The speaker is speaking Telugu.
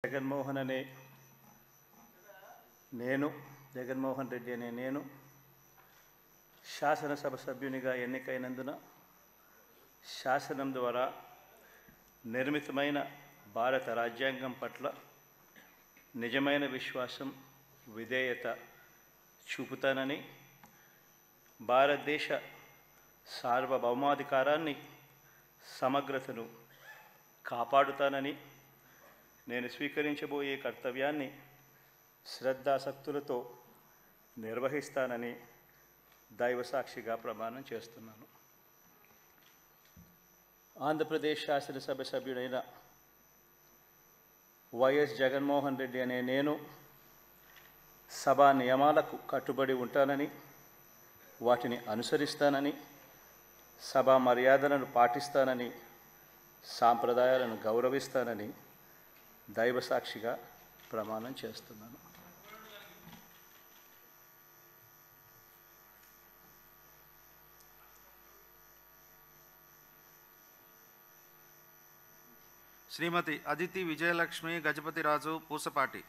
జగన్మోహన్ రెడ్డి అనే నేను శాసనసభ సభ్యునిగా ఎన్నికైనందున శాసనం ద్వారా నిర్మితమైన భారత రాజ్యాంగం పట్ల నిజమైన విశ్వాసం విధేయత చూపుతానని, భారతదేశ సార్వభౌమాధికారాన్ని సమగ్రతను కాపాడుతానని, నేను స్వీకరించబోయే కర్తవ్యాన్ని శ్రద్ధాసక్తులతో నిర్వహిస్తానని దైవసాక్షిగా ప్రమాణం చేస్తున్నాను. ఆంధ్రప్రదేశ్ శాసనసభ సభ్యుడైన వైఎస్ జగన్మోహన్ రెడ్డి అనే నేను సభా నియమాలకు కట్టుబడి ఉంటానని, వాటిని అనుసరిస్తానని, సభా మర్యాదలను పాటిస్తానని, సాంప్రదాయాలను గౌరవిస్తానని దైవసాక్షిగా ప్రమాణం చేస్తున్నాను. శ్రీమతి అదితి విజయలక్ష్మి గజపతిరాజు పూసపాటి.